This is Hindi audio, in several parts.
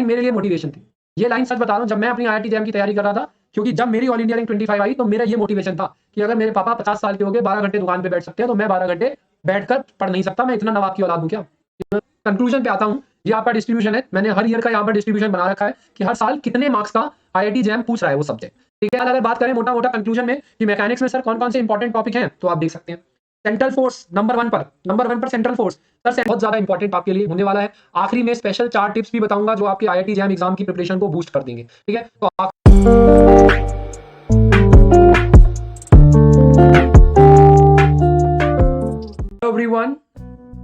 लाइन मेरे लिए मोटिवेशन थी। ये लाइन सच बता रहा हूँ, जब मैं अपनी IIT जैम की तैयारी कर रहा था, क्योंकि जब मेरी ऑल इंडिया रैंक 25 आई तो मेरा ये मोटिवेशन था कि अगर मेरे पापा 50 साल के हो गए, 12 घंटे दुकान पे बैठ सकते हैं, तो मैं 12 घंटे बैठकर पढ़ नहीं सकता, मैं इतना नवाब की औलाद हूं क्या। कंक्लूजन पे आता हूं, ये आपका डिस्ट्रीब्यूशन है, मैंने हर ईयर का यहाँ पर डिस्ट्रीब्यूशन बना रखा है कि हर साल कितने मार्क्स का IIT जैम पूछ रहा है वो सब्जेक्ट। ठीक है, अगर बात करें मोटा मोटा कंक्लूजन में कि मैकेनिक्स में सर कौन कौन से इंपॉर्टेंट टॉपिक हैं, तो आप देख सकते हैं सेंट्रल फोर्स नंबर 1 पर सेंट्रल फोर्स सर बहुत ज्यादा इंपॉर्टेंट आपके लिए होने वाला है। आखिरी में स्पेशल 4 टिप्स भी बताऊंगा जो आपके IIT जैम एग्जाम की प्रिपरेशन को बूस्ट कर देंगे। ठीक है, तो एवरीवन,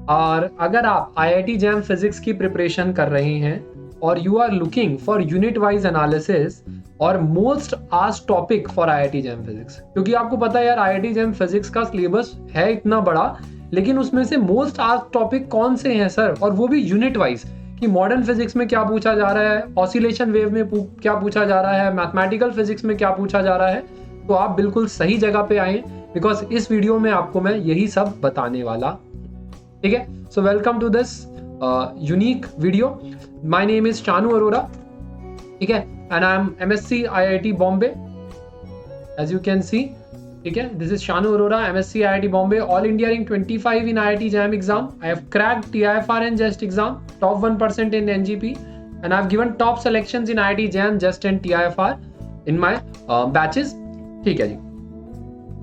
और अगर आप IIT जैम फिजिक्स की प्रिपरेशन कर रहे हैं और you are looking for unit wise analysis और most asked topic for IIT JAM physics, क्योंकि आपको पता है यार IIT जैम फिजिक्स का सिलेबस है इतना बड़ा, लेकिन उसमें से मोस्ट आस्क्ड टॉपिक कौन से हैं सर, और वो भी यूनिट वाइज, कि मॉडर्न फिजिक्स में क्या पूछा जा रहा है, ऑसिलेशन वेव में क्या पूछा जा रहा है, मैथमेटिकल फिजिक्स में क्या पूछा जा रहा है, तो आप बिल्कुल सही जगह पे आए, बिकॉज इस वीडियो में आपको मैं यही सब बताने वाला। ठीक है, so welcome to this unique video. My name is Shanu Arora, ठीक है, and I am MSc IIT Bombay, as you can see. ठीक है, this is Shanu Arora, MSc IIT Bombay, all India rank 25 in IIT JAM exam. I have cracked TIFR and JEST exam, top 1% in NGP, and I have given top selections in IIT jam, JEST and TIFR in my batches। ठीक है जी,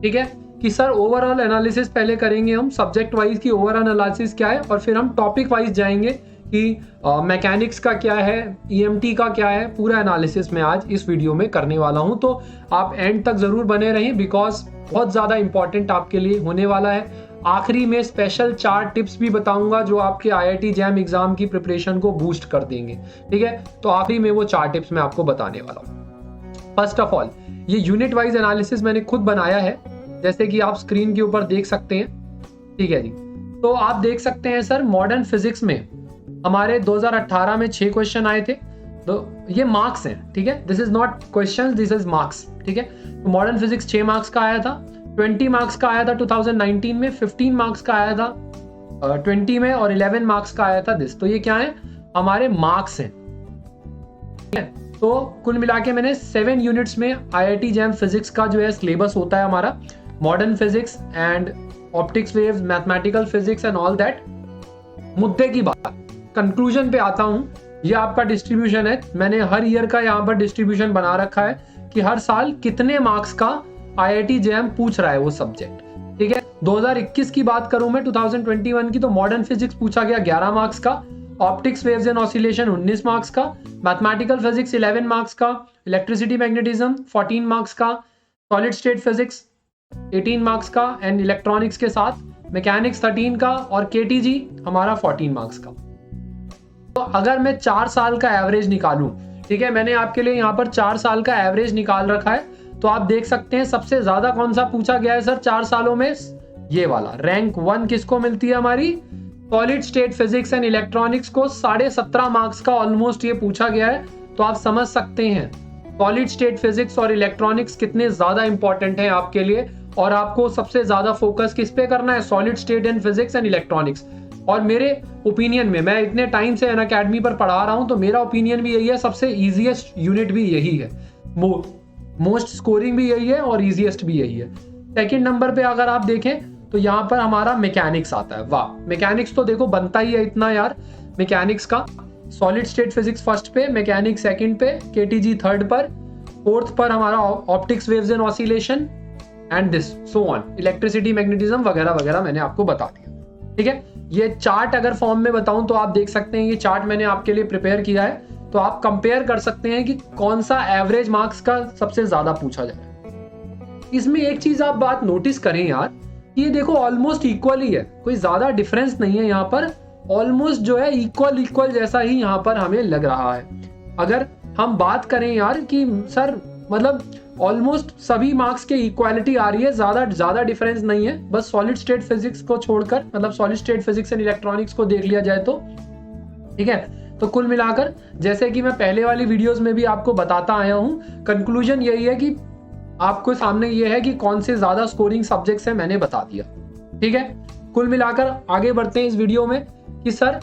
ठीक है, कि सर ओवरऑल एनालिसिस पहले करेंगे हम, सब्जेक्ट वाइज की ओवरऑल एनालिसिस क्या है, और फिर हम टॉपिक वाइज जाएंगे कि मैकेनिक्स का क्या है, EMT का क्या है, पूरा एनालिसिस मैं आज इस वीडियो में करने वाला हूं। तो आप एंड तक जरूर बने रहें, बिकॉज बहुत ज़्यादा इंपॉर्टेंट आपके लिए होने वाला है। आखिरी में स्पेशल 4 टिप्स भी बताऊंगा जो आपके IIT जैम एग्जाम की प्रिपरेशन को बूस्ट कर देंगे। ठीक है, तो आखिरी में वो 4 टिप्स मैं आपको बताने वाला हूँ। फर्स्ट ऑफ ऑल, ये यूनिट वाइज एनालिसिस मैंने खुद बनाया है, जैसे कि आप स्क्रीन के ऊपर देख सकते हैं। ठीक है जी, तो आप देख सकते हैं सर, मॉडर्न फिजिक्स में हमारे 2018 में 6 क्वेश्चन आए थे, तो ये मार्क्स हैं। ठीक है, this is not questions, this is marks. ठीक है, तो मॉडर्न फिजिक्स 6 मार्क्स का आया था, 20 मार्क्स का आया था 2019 में, 15 मार्क्स का आया था 20 में, और 11 मार्क्स का आया था दिस। तो ये क्या है, हमारे मार्क्स हैं। ठीक है, तो कुल मिला के मैंने 7 यूनिट्स में IIT जैम फिजिक्स का जो है सिलेबस होता है हमारा, modern physics and optics waves, mathematical physics and all that. मुद्दे की बात, कंक्लूजन पे आता हूं, ये आपका डिस्ट्रीब्यूशन है, मैंने हर ईयर का यहाँ पर डिस्ट्रीब्यूशन बना रखा है कि हर साल कितने मार्क्स का IIT जैम पूछ रहा है वो सब्जेक्ट। ठीक है, 2021 की बात करूं मैं, 2021 की, तो मॉडर्न फिजिक्स पूछा गया 11 मार्क्स का, optics waves and oscillation 19 marks का, मैथमेटिकल फिजिक्स 11 मार्क्स का, इलेक्ट्रिसिटी मैग्नेटिज्म 14 मार्क्स का, सॉलिड स्टेट फिजिक्स 18 मार्क्स का, एंड इलेक्ट्रॉनिक्स के साथ मैकेनिक्स 13 का, और KTG हमारा 14 मार्क्स का। तो अगर मैं 4 साल का एवरेज निकालूं, ठीक है, मैंने आपके लिए यहाँ पर 4 साल का एवरेज निकाल रखा है, तो आप देख सकते हैं सबसे ज्यादा कौन सा पूछा गया है सर 4 सालों में, ये वाला। रैंक 1 किसको मिलती है हमारी, solid state physics and electronics को 17.5 मार्क्स का ऑलमोस्ट ये पूछा गया है। तो आप समझ सकते हैं सॉलिड स्टेट फिजिक्स और इलेक्ट्रॉनिक्स कितने ज्यादा इंपॉर्टेंट है आपके लिए, और आपको सबसे ज्यादा फोकस किस पे करना है, solid state and physics and electronics. और मेरे ओपिनियन में, मैं इतने टाइम से अनअकैडमी पर पढ़ा रहा हूं, तो मेरा ओपिनियन भी यही है, सबसे इजीएस्ट यूनिट भी यही है, मोस्ट स्कोरिंग भी यही है, और इजीएस्ट भी यही है। सेकेंड नंबर पे अगर आप देखें तो यहाँ पर हमारा मैकेनिक्स आता है। वाह, मैकेनिक्स तो देखो बनता ही है इतना यार, मैकेनिक्स का सॉलिड स्टेट फिजिक्स फर्स्ट पे, मैकेनिक्स सेकंड पे, KTG थर्ड पर, फोर्थ पर हमारा optics waves and oscillation and this so on, electricity magnetism वगैरह वगैरह मैंने आपको बता दिया। ठीक है, ये चार्ट अगर फॉर्म में बताऊं तो आप देख सकते हैं, ये चार्ट मैंने आपके लिए प्रिपेयर किया है, तो आप कंपेयर कर सकते हैं कि कौन सा एवरेज मार्क्स का सबसे ज्यादा पूछा जाए। इसमें एक चीज आप बात नोटिस करें यार, ये देखो ऑलमोस्ट इक्वल ही है, कोई ज्यादा डिफरेंस नहीं है यहाँ पर, ऑलमोस्ट जो है इक्वल जैसा ही यहाँ पर हमें लग रहा है। अगर हम बात करें यार कि सर मतलब ऑलमोस्ट सभी मार्क्स के इक्वालिटी आ रही है, ज्यादा डिफरेंस नहीं है, बस सॉलिड स्टेट फिजिक्स को छोड़कर, मतलब solid state physics and electronics को देख लिया जाए तो। ठीक है, तो कुल मिलाकर जैसे कि मैं पहले वाली वीडियोस में भी आपको बताता आया हूं, कंक्लूजन यही है कि आपको सामने ये है कि कौन से ज्यादा स्कोरिंग सब्जेक्ट्स हैं, मैंने बता दिया। ठीक है, कुल मिलाकर आगे बढ़ते हैं इस वीडियो में कि सर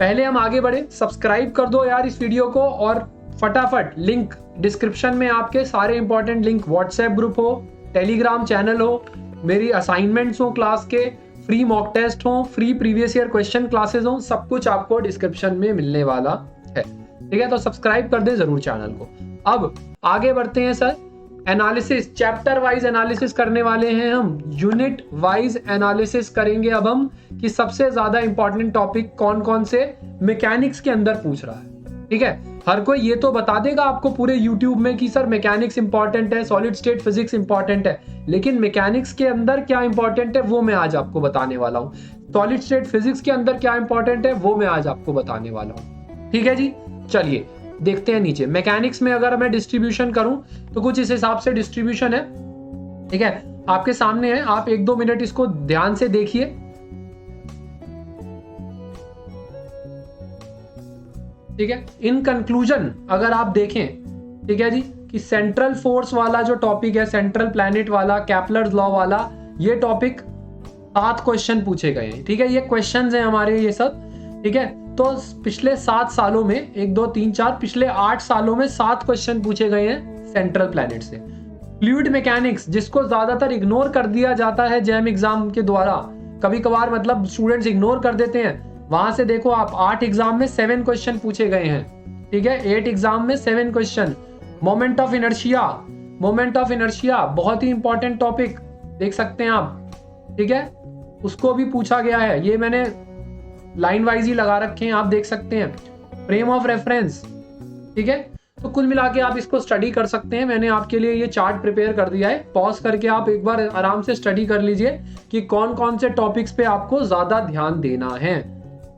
पहले हम आगे बढ़े, सब्सक्राइब कर दो यार इस वीडियो को, और फटाफट लिंक डिस्क्रिप्शन में आपके सारे इंपॉर्टेंट लिंक, व्हाट्सएप ग्रुप हो, टेलीग्राम चैनल हो, मेरी असाइनमेंट्स हो क्लास के, फ्री मॉक टेस्ट हो, free previous year question classes हो, सब कुछ आपको डिस्क्रिप्शन में मिलने वाला है। ठीक है, तो सब्सक्राइब कर दें जरूर चैनल को। अब आगे बढ़ते हैं sir, analysis, chapter wise analysis करने वाले हैं हम, यूनिट वाइज एनालिसिस करेंगे अब हम कि सबसे ज्यादा इंपॉर्टेंट टॉपिक कौन कौन से मैकेनिक्स के अंदर पूछ रहा है। ठीक है, हर कोई ये तो बता देगा आपको पूरे यूट्यूब में कि सर मैकेनिक्स इंपॉर्टेंट है, सॉलिड स्टेट फिजिक्स इंपॉर्टेंट है, लेकिन मैकेनिक्स के अंदर क्या इंपॉर्टेंट है वो मैं आज आपको बताने वाला हूँ। सॉलिड स्टेट फिजिक्स के अंदर क्या इंपॉर्टेंट है वो मैं आज आपको बताने वाला हूँ। ठीक है जी, चलिए देखते हैं नीचे। मैकेनिक्स में अगर मैं डिस्ट्रीब्यूशन करूं तो कुछ इस हिसाब से डिस्ट्रीब्यूशन है। ठीक है, आपके सामने है, आप 1-2 मिनट इसको ध्यान से देखिए। ठीक है, इन कंक्लूजन अगर आप देखें, ठीक है जी, कि सेंट्रल फोर्स वाला जो टॉपिक है, सेंट्रल प्लैनेट वाला, कैपलर्स लॉ वाला, ये टॉपिक 7 क्वेश्चन पूछे गए हैं। ठीक है, ये क्वेश्चंस हैं हमारे ये सब। ठीक है, तो पिछले 7 सालों में 1 2 3 4 पिछले 8 सालों में 7 क्वेश्चन पूछे गए हैं सेंट्रल प्लैनेट से। फ्लूइड मैकेनिक्स, जिसको ज्यादातर इग्नोर कर दिया जाता है जैम एग्जाम के द्वारा, कभी कभार मतलब स्टूडेंट्स इग्नोर कर देते हैं, वहां से देखो आप 8 एग्जाम में 7 क्वेश्चन पूछे गए हैं। ठीक है, 8 एग्जाम में 7 question. Moment of inertia, moment of inertia बहुत ही इंपॉर्टेंट टॉपिक, देख सकते हैं आप। ठीक है, उसको भी पूछा गया है, ये मैंने लाइन वाइज ही लगा रखे हैं, आप देख सकते हैं। फ्रेम ऑफ रेफरेंस, ठीक है, तो कुल मिला के आप इसको स्टडी कर सकते हैं। मैंने आपके लिए ये चार्ट प्रिपेयर कर दिया है, पॉज करके आप एक बार आराम से स्टडी कर लीजिए कि कौन कौन से टॉपिक्स पे आपको ज्यादा ध्यान देना है।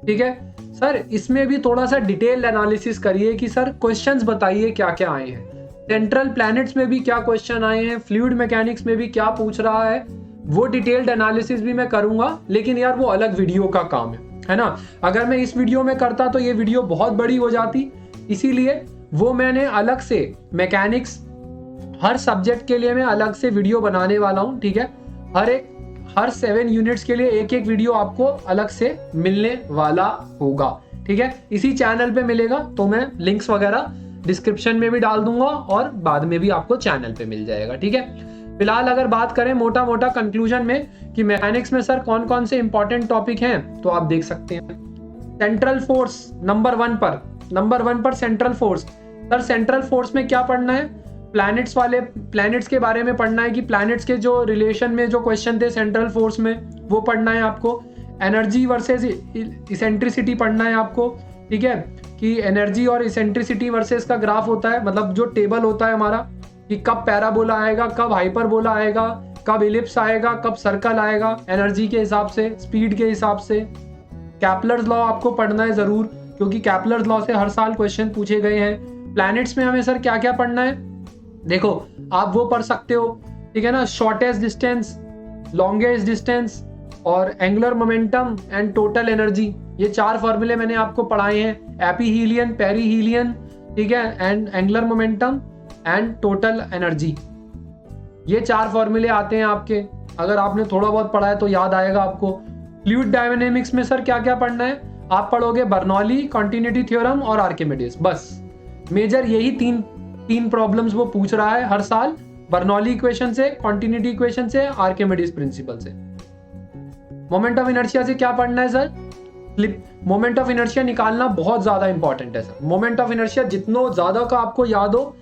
ठीक है सर, इसमें भी थोड़ा सा डिटेल एनालिसिस करिए कि सर क्वेश्चंस बताइए क्या क्या आए हैं, सेंट्रल प्लैनेट्स में भी क्या क्वेश्चन आए हैं, फ्लूइड मैकेनिक्स में भी क्या पूछ रहा है, वो डिटेल्ड एनालिसिस भी मैं करूंगा, लेकिन यार वो अलग वीडियो का काम है ना। अगर मैं इस वीडियो में करता तो ये वीडियो बहुत बड़ी हो जाती, इसीलिए वो मैंने अलग से मैकेनिक्स हर सब्जेक्ट के लिए मैं अलग से वीडियो बनाने वाला हूं। ठीक है, हर 7 यूनिट्स के लिए एक एक वीडियो आपको अलग से मिलने वाला होगा। ठीक है, इसी चैनल पे मिलेगा, तो मैं लिंक्स वगैरह डिस्क्रिप्शन में भी डाल दूंगा और बाद में भी आपको चैनल पे मिल जाएगा। ठीक है, फिलहाल अगर बात करें मोटा मोटा कंक्लूजन में कि मैकेनिक्स में सर कौन कौन से इंपॉर्टेंट टॉपिक हैं, तो आप देख सकते हैं। सेंट्रल फोर्स नंबर 1 पर central force. Sir central force में क्या पढ़ना है, प्लैनेट्स के बारे में पढ़ना है कि प्लैनेट्स के जो रिलेशन में जो क्वेश्चन थे सेंट्रल फोर्स में वो पढ़ना है आपको। एनर्जी वर्सेस इसेंट्रिसिटी पढ़ना है आपको। ठीक है, कि एनर्जी और इसेंट्रिसिटी वर्सेस का ग्राफ होता है, मतलब जो टेबल होता है हमारा, कि कब पैराबोला आएगा, कब हाइपरबोला आएगा, कब इलिप्स आएगा, कब सर्कल आएगा, एनर्जी के हिसाब से, स्पीड के हिसाब से। कैपलर्स लॉ आपको पढ़ना है जरूर, क्योंकि कैपलर्स लॉ से हर साल क्वेश्चन पूछे गए हैं। प्लैनेट्स में हमें सर क्या क्या पढ़ना है, देखो आप वो पढ़ सकते हो। ठीक है ना, शॉर्टेस्ट डिस्टेंस, लॉन्गेस्ट डिस्टेंस और angular momentum and total energy, ये 4 फॉर्मूले मैंने आपको पढ़ाए हैं। एपीहीलियन, पेरीहीलियन, ठीक है, and angular momentum and total energy, ये 4 फॉर्मूले आते हैं आपके। अगर आपने थोड़ा बहुत पढ़ा है तो याद आएगा आपको। फ्लूइड डायनामिक्स में सर क्या क्या पढ़ना है, आप पढ़ोगे बर्नौली, कॉन्टिन्यूटी थ्योरम और आर्किमिडीज। बस मेजर यही तीन प्रॉब्लम्स वो पूछ रहा है हर साल, बर्नौली इक्वेशन से, कॉन्टिन्यूटी इक्वेशन से, आर्किमिडीज प्रिंसिपल से। मोमेंट ऑफ इनर्शिया से क्या पढ़ना है सर, मोमेंट ऑफ इनर्शिया निकालना बहुत ज्यादा इंपॉर्टेंट है सर। मोमेंट ऑफ इनर्शिया जितना ज्यादा का आपको याद हो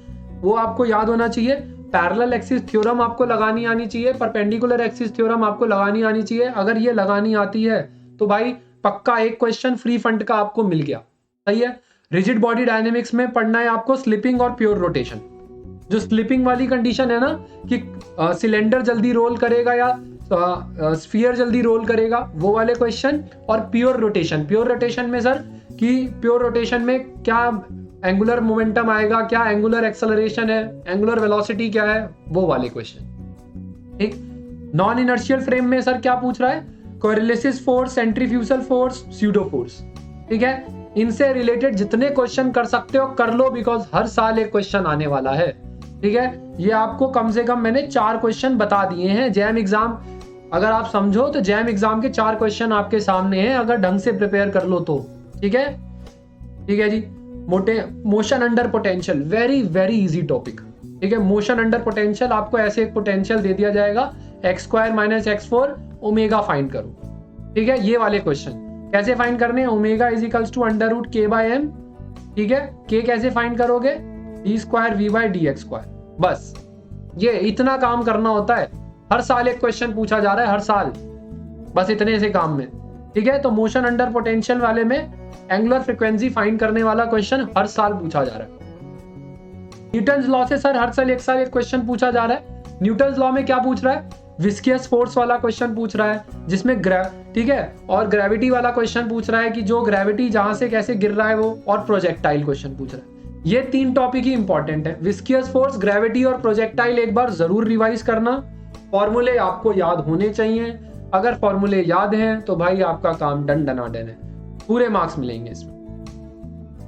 वो आपको याद होना चाहिए। पैरेलल एक्सिस थ्योरम आपको लगानी आनी चाहिए, परपेंडिकुलर एक्सिस थ्योरम आपको लगानी आनी चाहिए। अगर ये लगानी आती है तो भाई पक्का एक क्वेश्चन फ्री फंड का आपको मिल गया। सही है। रिजिड बॉडी डायनेमिक्स में पढ़ना है आपको स्लिपिंग और प्योर रोटेशन। जो स्लिपिंग वाली कंडीशन है ना कि सिलेंडर जल्दी रोल करेगा या स्फीयर जल्दी रोल करेगा, वो वाले क्वेश्चन। और प्योर रोटेशन में सर कि प्योर रोटेशन में क्या एंगुलर मोमेंटम आएगा, क्या एंगुलर एक्सेलरेशन है, एंगुलर वेलोसिटी क्या है, वो वाले क्वेश्चन। ठीक। नॉन इनर्शियल फ्रेम में सर क्या पूछ रहा है, Coriolis force, centrifugal force, pseudo force. ठीक है, इनसे रिलेटेड जितने क्वेश्चन कर सकते हो कर लो, बिकॉज हर साल एक क्वेश्चन आने वाला है। ठीक है, ये आपको कम से कम मैंने 4 क्वेश्चन बता दिए हैं। जैम एग्जाम अगर आप समझो तो जैम एग्जाम के 4 क्वेश्चन आपके सामने हैं, अगर ढंग से प्रिपेयर कर लो तो। ठीक है, ठीक है जी। Motion under potential, very very easy topic. ठीक है, मोशन अंडर पोटेंशियल, आपको ऐसे एक पोटेंशियल दे दिया जाएगा x² - x4 ओमेगा फाइंड करो। ठीक है, ये वाले क्वेश्चन कैसे फाइंड करने हैं, omega is equals to √k/m। ठीक है, k कैसे फाइंड करोगे, d² v/dx²। बस ये इतना काम करना होता है। हर साल एक क्वेश्चन पूछा जा रहा है, हर साल, बस इतने से काम में। ठीक है, तो मोशन अंडर पोटेंशियल वाले में एंगुलर फ्रीक्वेंसी फाइंड करने वाला क्वेश्चन हर साल पूछा जा रहा है। न्यूटन्स लॉ से सर हर साल एक क्वेश्चन पूछा जा रहा है। न्यूटन्स लॉ में क्या पूछ रहा है, विस्कियस फोर्स वाला क्वेश्चन पूछ रहा है, जिसमें ठीक है, और ग्रेविटी वाला क्वेश्चन पूछ रहा है कि जो ग्रेविटी जहां से कैसे गिर रहा है वो, और प्रोजेक्टाइल क्वेश्चन पूछ रहा है। ये 3 टॉपिक ही इंपॉर्टेंट है, विस्कियस फोर्स, ग्रेविटी और प्रोजेक्टाइल। एक बार जरूर रिवाइज करना, फॉर्मूले आपको याद होने चाहिए। अगर फॉर्मूले याद हैं तो भाई आपका काम डन डनाडन है, पूरे मार्क्स मिलेंगे इसमें।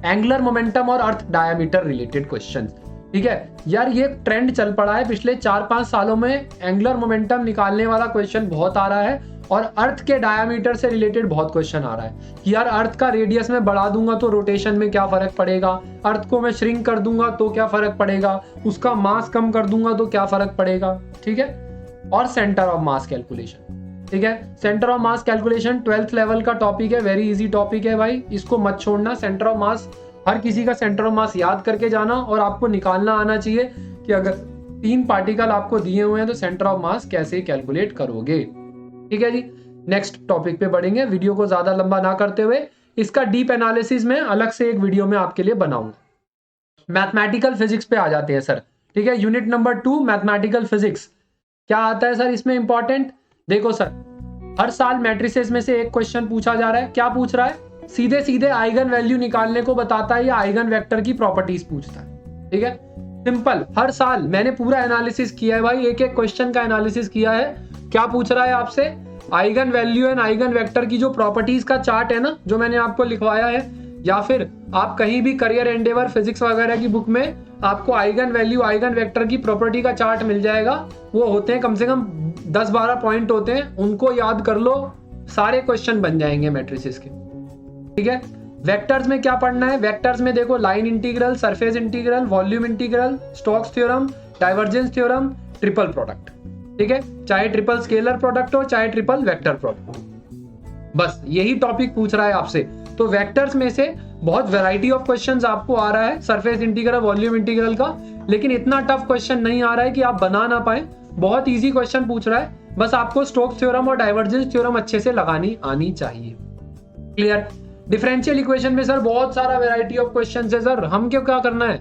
एंगुलर मोमेंटम और अर्थ डायमीटर रिलेटेड क्वेश्चन। ठीक है यार, ये ट्रेंड चल पड़ा है पिछले 4-5 सालों में, एंगुलर मोमेंटम निकालने वाला क्वेश्चन बहुत आ रहा है, और अर्थ के डायमीटर से रिलेटेड बहुत क्वेश्चन आ रहा है कि यार अर्थ का रेडियस में बढ़ा दूंगा तो रोटेशन में क्या फर्क पड़ेगा, अर्थ को मैं श्रिंक कर दूंगा तो क्या फर्क पड़ेगा, उसका मास कम कर दूंगा तो क्या फर्क पड़ेगा। ठीक है, और सेंटर ऑफ मास कैलकुलेशन। ठीक है, centre of mass calculation 12th level का टॉपिक है, वेरी इजी टॉपिक है भाई, इसको मत छोड़ना। सेंटर ऑफ मास, हर किसी का सेंटर ऑफ मास याद करके जाना, और आपको निकालना आना चाहिए कि अगर 3 पार्टिकल आपको दिए हुए हैं तो सेंटर ऑफ मास कैसे कैलकुलेट करोगे। ठीक है जी, नेक्स्ट टॉपिक पे बढ़ेंगे, वीडियो को ज्यादा लंबा ना करते हुए। इसका डीप एनालिसिस में अलग से एक वीडियो में आपके लिए बनाऊंगा। मैथमेटिकल फिजिक्स पे आ जाते हैं सर। ठीक है, यूनिट नंबर 2 मैथमेटिकल फिजिक्स। क्या आता है सर इसमें इंपॉर्टेंट, देखो सर, हर साल मैट्रिसेस में से एक क्वेश्चन पूछा जा रहा है। क्या पूछ रहा है, सीधे सीधे आइगन वैल्यू निकालने को बताता है या आइगन वेक्टर की प्रॉपर्टीज पूछता है। ठीक है, सिंपल, हर साल मैंने पूरा एनालिसिस किया है भाई, एक एक क्वेश्चन का एनालिसिस किया है। क्या पूछ रहा है आपसे, eigen value and eigen vector की जो प्रॉपर्टीज का चार्ट है ना, जो मैंने आपको लिखवाया है, या फिर आप कहीं भी करियर एंडेवर फिजिक्स वगैरह की बुक में आपको आइगन वैल्यू आइगन वेक्टर की प्रॉपर्टी का चार्ट मिल जाएगा। वो होते हैं कम से कम 10-12 पॉइंट होते हैं, उनको याद कर लो, सारे क्वेश्चन बन जाएंगे मैट्रिसेस के। ठीक है, वेक्टर्स में क्या पढ़ना है, वेक्टर्स में देखो line integral, surface integral, volume integral, Stokes theorem, divergence theorem, triple product. ठीक है, चाहे ट्रिपल स्केलर प्रोडक्ट हो चाहे ट्रिपल वेक्टर प्रोडक्ट, बस यही टॉपिक पूछ रहा है आपसे। तो वेक्टर्स में से बहुत वैरायटी ऑफ क्वेश्चंस आपको आ रहा है, सरफेस इंटीग्रल, वॉल्यूम इंटीग्रल का, लेकिन इतना टफ क्वेश्चन नहीं आ रहा है कि आप बना ना पाए, बहुत इजी क्वेश्चन पूछ रहा है। बस आपको स्टोक्स थ्योरम और डाइवर्जेंस थ्योरम अच्छे से लगानी आनी चाहिए। क्लियर। डिफरेंशियल इक्वेशन में सर बहुत सारा वैरायटी ऑफ क्वेश्चंस है सर, हम क्यों क्या करना है,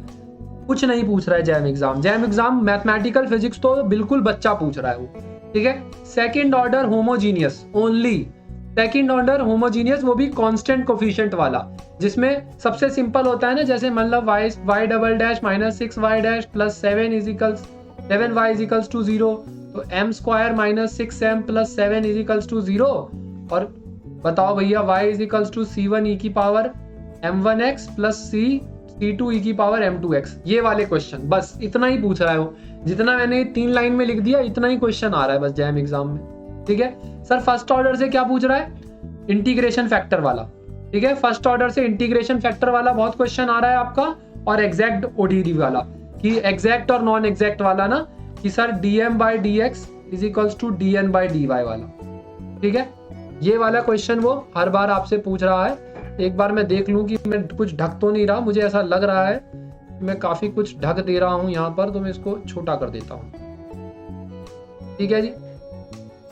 कुछ नहीं पूछ रहा है jam exam. Jam exam mathematical physics तो बिल्कुल बच्चा पूछ रहा है वो। ठीक है, second order homogeneous only, second order homogeneous, वो भी कांस्टेंट कोफिशिएंट वाला, जिसमें सबसे सिंपल होता है ना, जैसे मतलब y double dash minus 6y dash plus 7y equals to 0, तो m square minus 6m plus 7 equals to 0, और बताओ भैया y equals to c1 e की पावर m1x प्लस c2 e की पावर m2x। ये वाले क्वेश्चन बस इतना ही पूछ रहा है वो, जितना मैंने 3 लाइन में लिख दिया इतना ही क्वेश्चन आ रहा है बस जैम एग्जाम में। ठीक है सर, फर्स्ट ऑर्डर से क्या पूछ रहा है, इंटीग्रेशन फैक्टर वाला। ठीक है, फर्स्ट ऑर्डर से इंटीग्रेशन फैक्टर वाला बहुत क्वेश्चन आ रहा है आपका, और एग्जैक्ट ओडीडी वाला, कि एग्जैक्ट और नॉन एग्जैक्ट वाला ना, कि sir dm/dx is equals to dn/dy वाला। ठीक है, ये वाला क्वेश्चन वो हर बार आपसे पूछ रहा है। एक बार मैं देख लूं कि मैं कुछ ढक तो नहीं रहा, मुझे ऐसा लग रहा है कि मैं काफी कुछ ढक दे रहा हूं यहाँ पर, तो मैं इसको छोटा कर देता हूँ। ठीक है जी,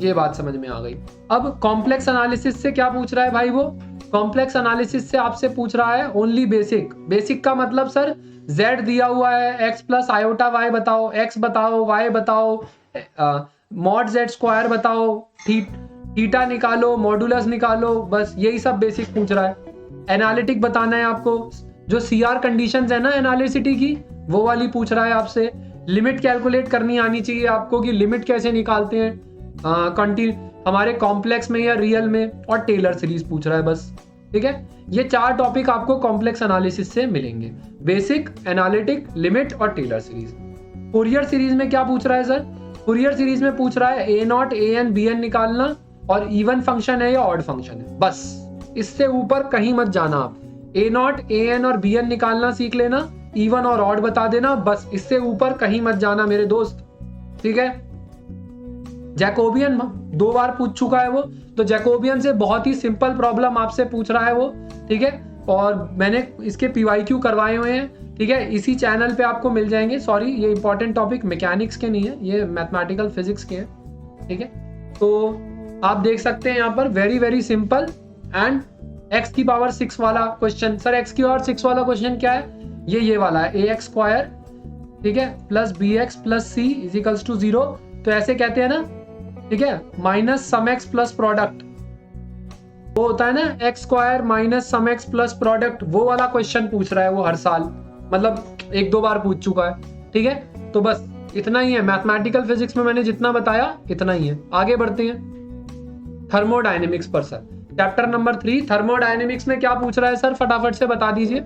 ये बात समझ में आ गई। अब कॉम्प्लेक्स एनालिसिस से क्या पूछ रहा है भाई, वो कॉम्प्लेक्स एनालिसिस से आपसे पूछ रहा है ओनली बेसिक। बेसिक का मतलब सर z दिया हुआ है, x प्लस आयोटा y बताओ, x बताओ, y बताओ, मॉड z स्क्वायर बताओ, थीटा निकालो, मॉडुलस निकालो, बस यही सब बेसिक पूछ रहा है। एनालिटिक बताना है आपको, जो CR कंडीशंस है ना एनालिसिटी की, वो वाली पूछ रहा है आपसे। लिमिट कैलकुलेट करनी आनी चाहिए आपको, कि लिमिट कैसे निकालते हैं हमारे कॉम्प्लेक्स में या रियल में, और टेलर सीरीज पूछ रहा है बस। ठीक है, ये 4 टॉपिक आपको कॉम्प्लेक्स एनालिसिस से मिलेंगे, बेसिक, एनालिटिक, लिमिट और टेलर सीरीज। फूरियर सीरीज में क्या पूछ रहा है सर, फूरियर सीरीज में पूछ रहा है a0, an, bn निकालना, और इवन फंक्शन है या ऑड फंक्शन है, बस इससे ऊपर कहीं मत जाना आप। A0, AN और BN निकालना सीख लेना, इवन और ऑड बता देना, बस इससे ऊपर कहीं मत जाना मेरे दोस्त, ठीक है। जैकोबियन 2 बार पूछ चुका है वो, तो जैकोबियन से बहुत ही सिंपल प्रॉब्लम आपसे पूछ रहा है वो, ठीक है। और मैंने इसके PYQ करवाए हुए हैं, ठीक है, इसी चैनल पे आपको मिल जाएंगे। सॉरी, ये इंपॉर्टेंट टॉपिक मैकेनिक्स के नहीं है, ये मैथमेटिकल फिजिक्स के हैं, ठीक है। तो आप देख सकते हैं यहाँ पर very very simple and x की पावर 6 वाला क्वेश्चन। सर x की पावर 6 वाला क्वेश्चन क्या है? ये वाला है, ax स्क्वायर, ठीक है, plus bx plus c equals to 0। तो ऐसे कहते हैं ना, ठीक है, minus sum x plus product, वो होता है ना x square minus sum x plus product, वो वाला क्वेश्चन पूछ रहा है वो हर साल, मतलब 1-2 बार पूछ चुका है, ठीक है। तो बस इतना ही है मैथमेटिकल फिजिक्स में, मैंने जितना बताया इतना ही है। आगे बढ़ते हैं थर्मोडायनेमिक्स पर। सर चैप्टर नंबर 3 थर्मोडायनेमिक्स में क्या पूछ रहा है सर, फटाफट से बता दीजिए।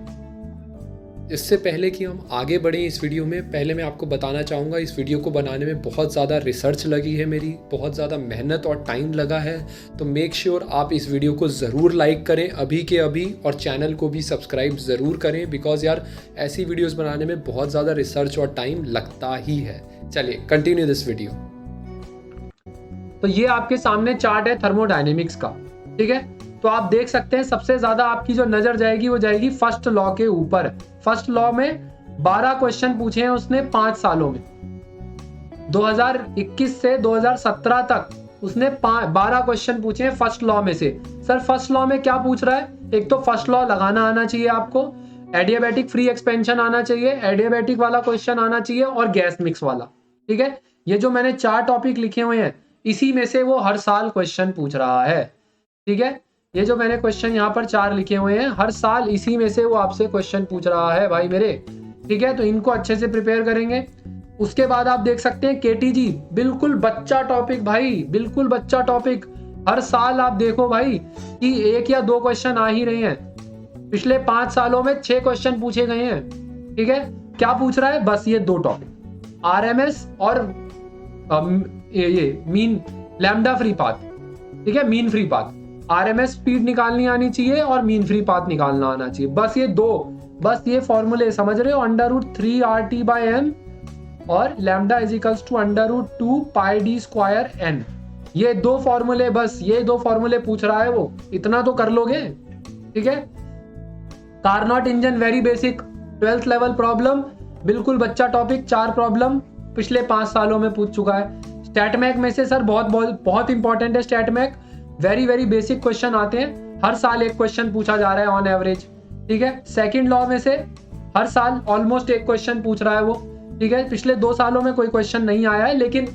इससे पहले कि हम आगे बढ़ें इस वीडियो में, पहले मैं आपको बताना चाहूँगा इस वीडियो को बनाने में बहुत ज़्यादा रिसर्च लगी है मेरी, बहुत ज़्यादा मेहनत और टाइम लगा है। तो मेक श्योर आप इस वीडियो को ज़रूर लाइक करें अभी के अभी, और चैनल को भी सब्सक्राइब ज़रूर करें, बिकॉज यार ऐसी वीडियोस बनाने में बहुत ज़्यादा रिसर्च और टाइम लगता ही है। चलिए कंटिन्यू दिस वीडियो। तो ये आपके सामने चार्ट है थर्मोडायनेमिक्स का, ठीक है। तो आप देख सकते हैं सबसे ज्यादा आपकी जो नजर जाएगी वो जाएगी फर्स्ट लॉ के ऊपर। फर्स्ट लॉ में 12 क्वेश्चन पूछे हैं उसने 5 सालों में, 2021 से 2017 तक उसने 12 क्वेश्चन पूछे हैं फर्स्ट लॉ में से। सर फर्स्ट लॉ में क्या पूछ रहा है? एक तो फर्स्ट लॉ लगाना आना चाहिए आपको, एडियाबैटिक फ्री एक्सपेंशन आना चाहिए, एडियाबैटिक वाला क्वेश्चन आना चाहिए, और गैस मिक्स वाला, ठीक है। ये जो मैंने 4 टॉपिक लिखे हुए हैं इसी में से वो हर साल क्वेश्चन पूछ रहा है, ठीक है। ये जो मैंने क्वेश्चन यहाँ पर 4 लिखे हुए हैं, हर साल इसी में से वो आपसे क्वेश्चन पूछ रहा है भाई मेरे, ठीक है। तो इनको अच्छे से प्रिपेयर करेंगे। उसके बाद आप देख सकते हैं KTG, बिल्कुल बच्चा टॉपिक भाई, बिल्कुल बच्चा टॉपिक। हर साल आप देखो भाई कि 1 या 2 क्वेश्चन आ ही रहे हैं। पिछले 5 सालों में 6 क्वेश्चन पूछे गए हैं, ठीक है। क्या पूछ रहा है? बस ये 2 टॉपिक, RMS और ये मीन लैम्डा फ्री पाथ, ठीक है, mean free path. RMS speed निकालनी आनी चाहिए और मीन फ्री पाथ निकालना आना चाहिए, बस ये 2, बस ये फॉर्मूले समझ रहे हो, √3 RT/m और lambda is equals to √2 πd square n। ये 2 फॉर्मूले, बस ये 2 फॉर्मूले पूछ रहा है वो, इतना तो कर लोगे, ठीक है। Carnot engine very basic 12th level problem, बिल्कुल बच्चा टॉपिक, 4 प्रॉब्लम पिछले 5 सालों में पूछ चुका है। स्टैटमैक में से सर बहुत इंपॉर्टेंट है स्टैटमैक, वेरी वेरी बेसिक क्वेश्चन आते हैं, हर साल 1 क्वेश्चन पूछा जा रहा है ऑन एवरेज, ठीक है। सेकंड लॉ में से हर साल ऑलमोस्ट 1 क्वेश्चन पूछ रहा है वो, ठीक है। पिछले 2 सालों में कोई क्वेश्चन नहीं आया है, लेकिन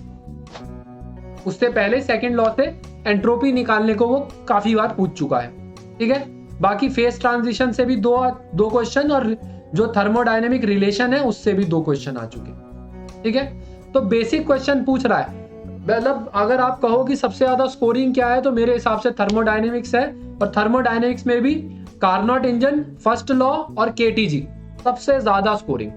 उससे पहले सेकंड लॉ से एंट्रोपी निकालने को वो काफी बार पूछ चुका है, ठीक है। बाकी फेस ट्रांजिशन से भी 2 क्वेश्चन, और जो थर्मोडायनेमिक रिलेशन है उससे भी 2 क्वेश्चन आ चुके, ठीक है। तो बेसिक क्वेश्चन पूछ रहा है, मतलब अगर आप कहो कि सबसे ज्यादा स्कोरिंग क्या है, तो मेरे हिसाब से थर्मोडायनेमिक्स है। और थर्मोडायनेमिक्स में भी कार्नोट इंजन, फर्स्ट लॉ और KTG सबसे ज्यादा स्कोरिंग,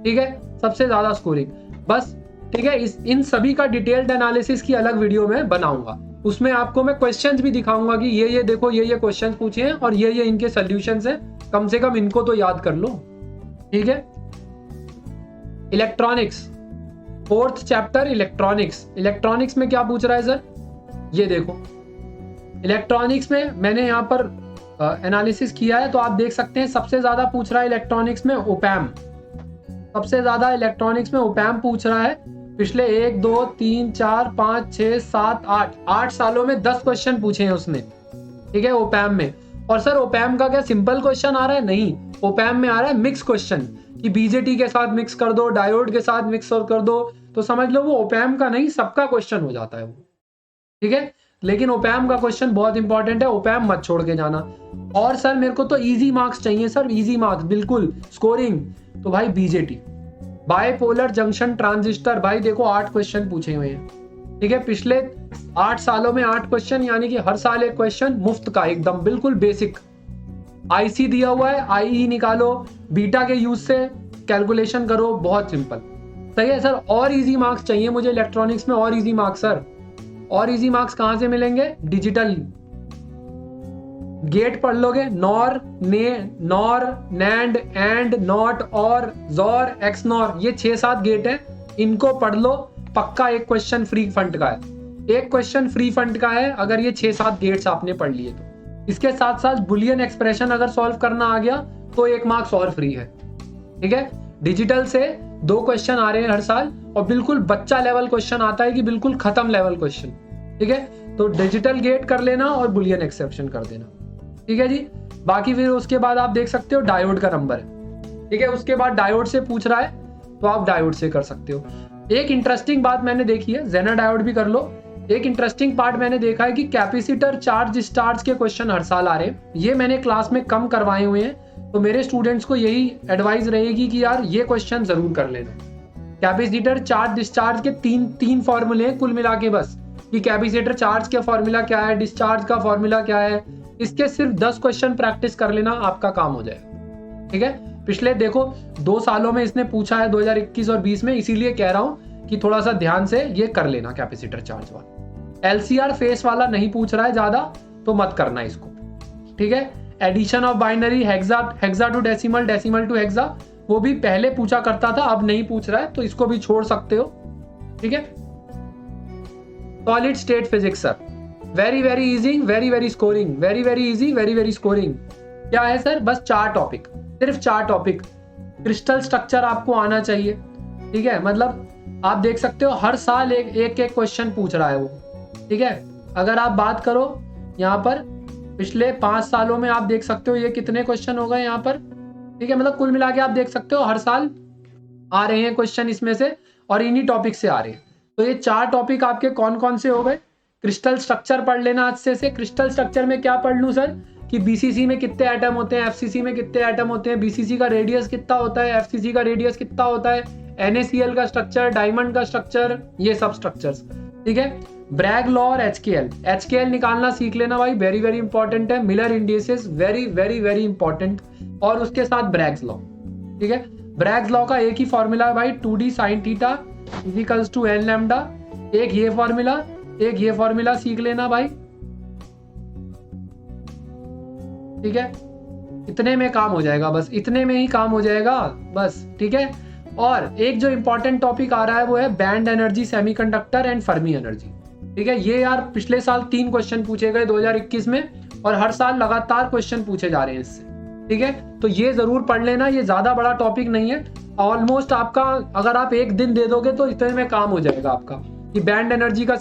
ठीक है, सबसे ज्यादा स्कोरिंग, बस, ठीक है। इन सभी का डिटेल्ड एनालिसिस की अलग वीडियो में बनाऊंगा, उसमें आपको मैं क्वेश्चंस भी दिखाऊंगा कि ये देखो ये क्वेश्चंस पूछे हैं और ये इनके सॉल्यूशंस हैं, कम से कम इनको तो याद कर लो, ठीक है। इलेक्ट्रॉनिक्स 4th चैप्टर इलेक्ट्रॉनिक्स में क्या पूछ रहा है सर? ये देखो इलेक्ट्रॉनिक्स में मैंने यहाँ पर एनालिसिस किया है, तो आप देख सकते हैं सबसे ज्यादा पूछ रहा है इलेक्ट्रॉनिक्स में ओपैम, सबसे ज्यादा इलेक्ट्रॉनिक्स में ओपैम पूछ रहा है। पिछले 1 2 3 4 5 6 7 8 सालों में 10 क्वेश्चन पूछे हैं उसने, ठीक है, ओपैम में। और सर ओपैम का क्या सिंपल क्वेश्चन आ रहा है? नहीं, ओपैम में आ रहा है मिक्स क्वेश्चन, कि BJT के साथ मिक्स कर दो, डायोड के साथ मिक्स कर दो, तो समझ लो वो ओपैम का नहीं, सबका क्वेश्चन हो जाता है वो, ठीक है। लेकिन ओपैम का क्वेश्चन बहुत इंपॉर्टेंट है, ओपैम मत छोड़ के जाना। और सर मेरे को तो इजी मार्क्स चाहिए सर, इजी मार्क्स बिल्कुल स्कोरिंग, तो भाई BJT बाइपोलर जंक्शन ट्रांजिस्टर, भाई देखो 8 क्वेश्चन पूछे हुए हैं, ठीक है। पिछले 8 सालों में 8 क्वेश्चन, यानी कि हर साल 1 क्वेश्चन मुफ्त का, एकदम बिल्कुल बेसिक। IC दिया हुआ है, IE निकालो, बीटा के यूज से कैलकुलेशन करो, बहुत सिंपल, सही है सर। और इजी मार्क्स चाहिए मुझे इलेक्ट्रॉनिक्स में, और इजी मार्क्स सर। और इजी मार्क्स कहां से मिलेंगे? गेट पढ़ लोगे, नॉर, ने, नॉर, नैंड, एंड, नॉट, और, जोर, एक्स नॉर, ये 6-7 गेट है, इनको पढ़ लो, पक्का एक क्वेश्चन फ्री फंड का है, एक क्वेश्चन फ्री फंड का है अगर ये 6-7 गेट्स आपने पढ़ लिए तो। इसके साथ साथ बुलियन एक्सप्रेशन अगर सॉल्व करना आ गया तो 1 मार्क्स और फ्री है, ठीक है। डिजिटल से 2 क्वेश्चन आ रहे हैं हर साल, और बिल्कुल बच्चा लेवल क्वेश्चन आता है कि बिल्कुल खत्म लेवल क्वेश्चन, ठीक है। तो डिजिटल गेट कर लेना और बुलियन एक्सेप्शन कर देना, ठीक है जी। बाकी फिर उसके बाद आप देख सकते हो डायोड का नंबर है, ठीक है। उसके बाद डायोड से पूछ रहा है तो आप डायोड से कर सकते हो। एक इंटरेस्टिंग बात मैंने देखी है, जेनर डायोड भी कर लो। एक इंटरेस्टिंग पार्ट मैंने देखा है कि कैपेसिटर चार्ज डिस्चार्ज के क्वेश्चन हर साल आ रहे हैं, ये मैंने क्लास में कम करवाए हुए हैं, तो मेरे स्टूडेंट्स को यही एडवाइस रहेगी कि यार ये क्वेश्चन जरूर कर लेना। कैपेसिटर चार्ज डिस्चार्ज के तीन फॉर्मूले हैं कुल मिला के बस, कि कैपेसिटर चार्ज का फॉर्मूला क्या है, डिस्चार्ज का फॉर्मूला क्या है, इसके सिर्फ 10 क्वेश्चन प्रैक्टिस कर लेना, आपका काम हो जाएगा, ठीक है। पिछले देखो 2 सालों में इसने पूछा है 2021 और 20 में, इसीलिए कह रहा हूं कि थोड़ा सा ध्यान से ये कर लेना कैपेसिटर चार्ज वाला। एलसीआर फेस वाला नहीं पूछ रहा है ज्यादा, तो मत करना इसको, ठीक है। Addition of binary, hexa to decimal, decimal to hexa, वो भी पहले पूछा करता था, अब नहीं पूछ रहा है, तो इसको भी छोड़ सकते हो, ठीक है। Solid state physics sir, very very easy, very very scoring, very very easy, very very scoring. क्या है सर? बस 4 टॉपिक, सिर्फ 4 टॉपिक। क्रिस्टल स्ट्रक्चर आपको आना चाहिए, ठीक है। मतलब आप देख सकते हो हर साल एक क्वेश्चन पूछ रहा है वो, ठीक है। अगर आप बात करो यहाँ पर पिछले 5 सालों में, आप देख सकते हो ये कितने क्वेश्चन हो गए यहाँ पर, ठीक है। मतलब कुल मिला के आप देख सकते हो हर साल आ रहे हैं क्वेश्चन इसमें से, और इन्हीं टॉपिक से आ रहे हैं। तो ये 4 टॉपिक आपके कौन कौन से हो गए? क्रिस्टल स्ट्रक्चर पढ़ लेना आज से। क्रिस्टल स्ट्रक्चर में क्या पढ़ लूं सर? कि बीसीसी में कितने एटम होते हैं, एफसीसी में कितने एटम होते हैं, बीसीसी का रेडियस कितना होता है, एफसीसी का रेडियस कितना होता है, NaCl का स्ट्रक्चर, डायमंड का स्ट्रक्चर, ये सब स्ट्रक्चर्स, ठीक है। ब्रैग लॉ और HKL निकालना सीख लेना भाई, वेरी वेरी इंपॉर्टेंट है। Miller indices, very very very important, और उसके साथ ब्रैग्स लॉ, ठीक है। ब्रैग्स लॉ का एक ही फॉर्मूला है भाई, 2d sin theta equals to n lambda. एक ये फॉर्मूला सीख लेना भाई, ठीक है। इतने में काम हो जाएगा, बस इतने में ही काम हो जाएगा बस, ठीक है। और एक जो इंपॉर्टेंट टॉपिक आ रहा है वो है band energy, semiconductor and Fermi energy, ठीक है। ये यार पिछले साल 3 क्वेश्चन पूछे गए 2021 में, और हर साल लगातार क्वेश्चन पूछे जा रहे हैं इससे, ठीक है। तो ये जरूर पढ़ लेना, ये ज्यादा बड़ा टॉपिक नहीं है, ऑलमोस्ट आपका अगर आप एक दिन दे दोगे तो इतने में काम हो जाएगा आपका, कि बैंड एनर्जी का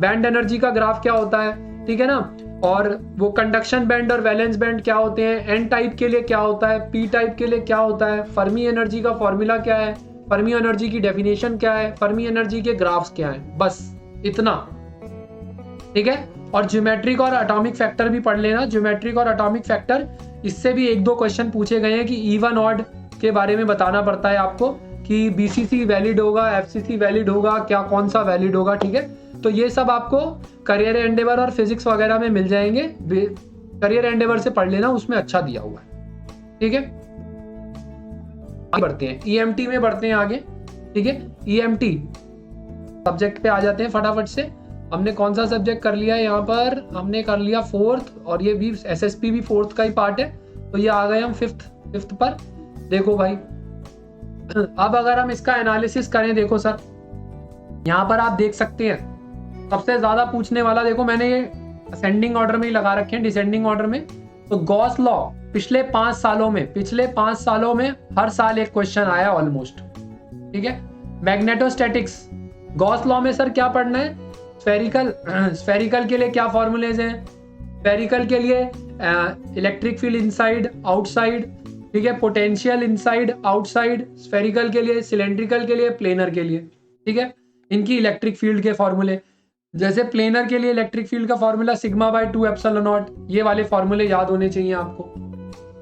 बैंड एनर्जी का ग्राफ क्या होता है, ठीक है ना, और वो कंडक्शन बैंड और वैलेंस बैंड क्या होते हैं, एन टाइप के लिए क्या होता है, पी टाइप के लिए क्या होता है, फर्मी एनर्जी का फॉर्मूला क्या है, फर्मी एनर्जी की डेफिनेशन क्या है, फर्मी एनर्जी के ग्राफ्स क्या है, बस इतना, ठीक है। और ज्योमेट्रिक और एटॉमिक फैक्टर भी पढ़ लेना। ज्योमेट्रिक और एटॉमिक फैक्टर, इससे भी 1-2 क्वेश्चन पूछे गए हैं कि इवन ऑड के बारे में बताना पड़ता है आपको, कि बीसीसी वैलिड होगा, एफसीसी वैलिड होगा, क्या कौन सा वैलिड होगा, ठीक है। तो ये सब आपको करियर एंडेवर और फिजिक्स वगैरह में मिल जाएंगे, करियर एंडेवर से पढ़ लेना, उसमें अच्छा दिया हुआ है, ठीक है। बढ़ते हैं EMT में, बढ़ते हैं आगे, ठीक है। EMT सब्जेक्ट पे आ जाते हैं फटाफट से। हमने कौन सा सब्जेक्ट कर लिया है यहाँ पर? हमने कर लिया 4th, और ये भी SSP भी 4th का ही पार्ट है, तो ये आ गए हम 5th पर। देखो भाई, अब अगर हम इसका एनालिसिस करें, देखो सर यहाँ पर आप देख सकते हैं सबसे ज्यादा पूछने वाला, देखो मैंने ये असेंडिंग ऑर्डर में ही लगा रखे हैं, डिसेंडिंग ऑर्डर में। तो गॉस लॉ पिछले 5 सालों में हर साल एक क्वेश्चन आया ऑलमोस्ट, ठीक है। मैग्नेटोस्टैटिक्स, गॉस लॉ में सर क्या पढ़ना है? स्फेरिकल के लिए क्या फॉर्मूलेज हैं? स्फेरिकल के लिए इलेक्ट्रिक फील्ड इनसाइड आउटसाइड, ठीक है, पोटेंशियल इनसाइड आउटसाइड। स्फेरिकल के लिए, सिलेंड्रिकल के लिए, प्लेनर के लिए, ठीक है, इनकी इलेक्ट्रिक फील्ड के फॉर्मूले। जैसे प्लेनर के लिए इलेक्ट्रिक फील्ड का फॉर्मूला σ/2 ε0, ये वाले फॉर्मूले याद होने चाहिए आपको,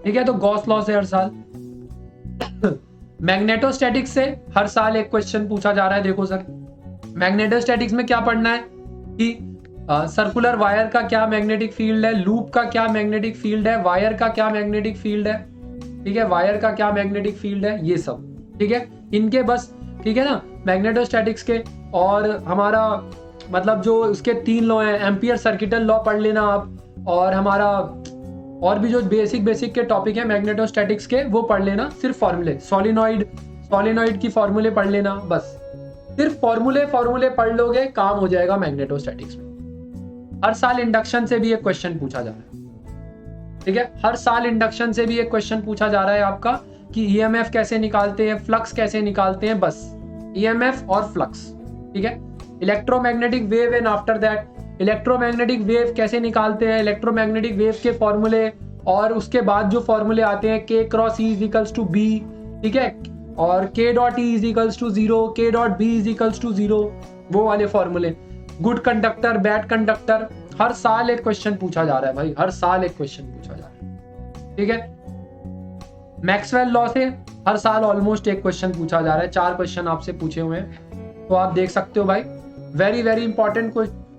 ठीक है। तो गॉस लॉ से हर साल। मैग्नेटोस्टैटिक्स से हर साल एक क्वेश्चन पूछा जा रहा है। देखो सर, मैग्नेटोस्टैटिक्स में क्या पढ़ना है कि सर्कुलर वायर का क्या मैग्नेटिक फील्ड है, लूप का क्या मैग्नेटिक फील्ड है, वायर का क्या मैग्नेटिक फील्ड है, ठीक है, वायर का क्या मैग्नेटिक फील्ड है, ये सब, ठीक है, इनके बस, ठीक है ना, मैग्नेटोस्टैटिक्स के। और हमारा मतलब जो उसके 3 लॉ हैं, एम्पियर सर्किटल लॉ पढ़ लेना आप, और हमारा और भी जो बेसिक के टॉपिक है मैग्नेटोस्टैटिक्स के, वो पढ़ लेना। सिर्फ फॉर्मूले, सोलिनॉइड की फॉर्मूले पढ़ लेना बस। सिर्फ फॉर्मूले पढ़ लोगे, काम हो जाएगा मैग्नेटोस्टैटिक्स में। हर साल इंडक्शन से भी एक क्वेश्चन पूछा जा रहा है, ठीक है। हर साल इंडक्शन से भी एक क्वेश्चन पूछा जा रहा है आपका कि ईएमएफ कैसे निकालते हैं, फ्लक्स कैसे निकालते हैं, बस ईएमएफ और फ्लक्स, ठीक है। Electromagnetic wave and after that electromagnetic wave कैसे निकालते हैं, इलेक्ट्रोमैग्नेटिक वेव के फॉर्मूले, और उसके बाद जो फॉर्मूले आते हैं K cross E is equals to B, ठीक है, और K dot E is equals to 0, K dot B is equals to 0, वो वाले फॉर्मूले। गुड कंडक्टर, बैड कंडक्टर, हर साल एक क्वेश्चन पूछा जा रहा है भाई, हर साल एक क्वेश्चन पूछा जा रहा है, ठीक है। मैक्सवेल लॉ से हर साल ऑलमोस्ट एक क्वेश्चन पूछा जा रहा है, 4 क्वेश्चन आपसे पूछे हुए हैं, तो आप देख सकते हो भाई। वेरी इंपॉर्टेंट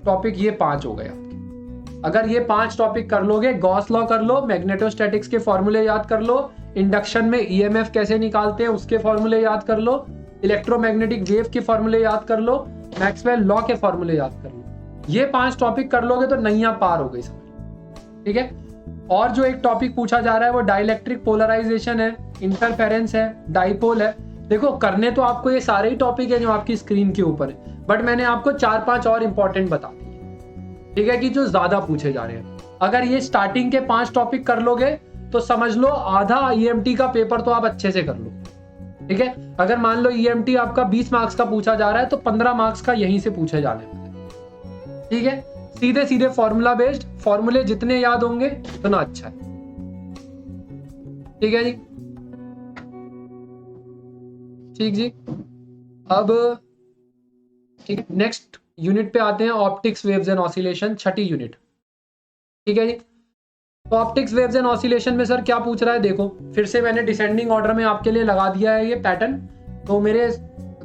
टॉपिक ये 5 हो गए आपके। अगर ये 5 टॉपिक कर लोगे, गॉस लॉ कर लो, मैग्नेटोस्टैटिक्स के फॉर्मूले याद कर लो, इंडक्शन में ईएमएफ कैसे निकालते हैं उसके फॉर्मूले याद कर लो, इलेक्ट्रोमैग्नेटिक वेव के फॉर्मूले याद कर लो, मैक्सवेल लॉ के फॉर्मूले याद कर लो, ये 5 टॉपिक कर लोगे तो नैया पार हो गई समझ, ठीक है। और जो एक टॉपिक पूछा जा रहा है वो डाइलेक्ट्रिक पोलराइजेशन है, इंटरफेरेंस है, डाइपोल है। देखो करने तो आपको ये सारे ही टॉपिक है जो आपकी स्क्रीन के ऊपर है, बट मैंने आपको 4-5 और इंपॉर्टेंट बता दिए, ठीक है, कि जो ज्यादा पूछे जा रहे हैं। अगर ये स्टार्टिंग के 5 टॉपिक कर लोगे तो समझ लो आधा ईएमटी का पेपर तो आप अच्छे से कर लो, ठीक है। अगर मान लो ईएमटी आपका 20 मार्क्स का पूछा जा रहा है तो 15 मार्क्स का यहीं से पूछे जाने वाले, ठीक है। सीधे फॉर्मूला बेस्ड, फॉर्मूले जितने याद होंगे उतना अच्छा है, ठीक है जी, ठीक जी। अब ठीक है, नेक्स्ट यूनिट पे आते हैं, ऑप्टिक्स, वेव्स एंड ऑसिलेशन, 6ठी यूनिट, ठीक है जी। तो ऑप्टिक्स, वेव्स एंड ऑसिलेशन में सर क्या पूछ रहा है, देखो फिर से मैंने डिसेंडिंग ऑर्डर में आपके लिए लगा दिया है ये पैटर्न, तो मेरे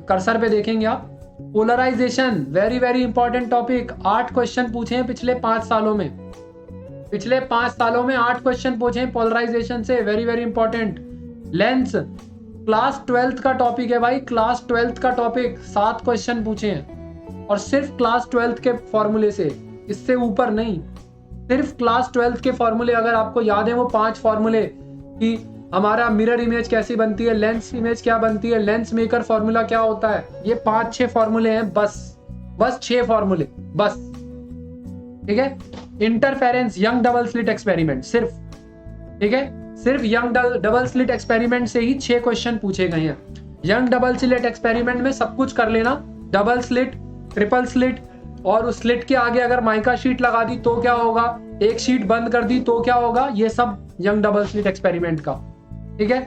कर्सर पे देखेंगे आप। Polarisation, very important topic, 8 question पूछे हैं पिछले 5 सालों में, पिछले 5 सालों में 8 क्वेश्चन पूछे हैं पोलराइजेशन से, very important. Lens, class 12th का टॉपिक है भाई, क्लास 12th का टॉपिक, 7 क्वेश्चन पूछे हैं, और सिर्फ क्लास 12th के फॉर्मूले से, इससे ऊपर नहीं। सिर्फ क्लास 12th के फॉर्मूले अगर आपको याद है, वो 5 फॉर्मूले कि हमारा मिरर इमेज कैसी बनती है, लेंस इमेज क्या बनती है, लेंस मेकर फॉर्मूला क्या होता है, ये 5-6 फॉर्मूले हैं बस 6 फॉर्मूले बस, ठीक है। Interference, young double slit experiment, सिर्फ, ठीक है, सिर्फ यंग डबल स्लिट एक्सपेरिमेंट से ही 6 क्वेश्चन पूछे गए हैं। यंग डबल स्लिट एक्सपेरिमेंट में सब कुछ कर लेना, डबल स्लिट, ट्रिपल स्लिट, और उस स्लिट के आगे अगर माइका शीट लगा दी तो क्या होगा, एक शीट बंद कर दी तो क्या होगा, ये सब यंग डबल स्लिट एक्सपेरिमेंट का, ठीक है।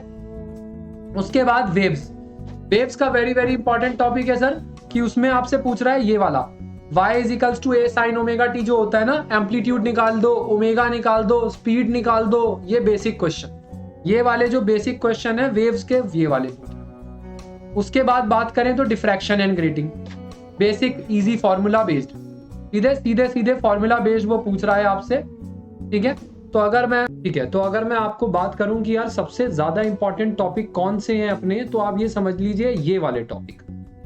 उसके बाद वेव्स का वेरी इंपॉर्टेंट टॉपिक है सर, कि उसमें आपसे पूछ रहा है ये वाला y is to a sin omega t, जो होता है ना, एम्पलीट्यूड निकाल दो, ओमेगा निकाल दो, स्पीड निकाल दो, ये बेसिक क्वेश्चन, ये वाले जो बेसिक क्वेश्चन है वेव्स के, ये वाले। उसके बाद बात करें तो diffraction and grating, basic easy formula based, सीधे फॉर्मूला बेस्ड वो पूछ रहा है आपसे, ठीक है। तो अगर मैं आपको बात करूं कि यार सबसे ज्यादा इंपॉर्टेंट टॉपिक कौन से हैं अपने, तो आप ये समझ लीजिए ये वाले टॉपिक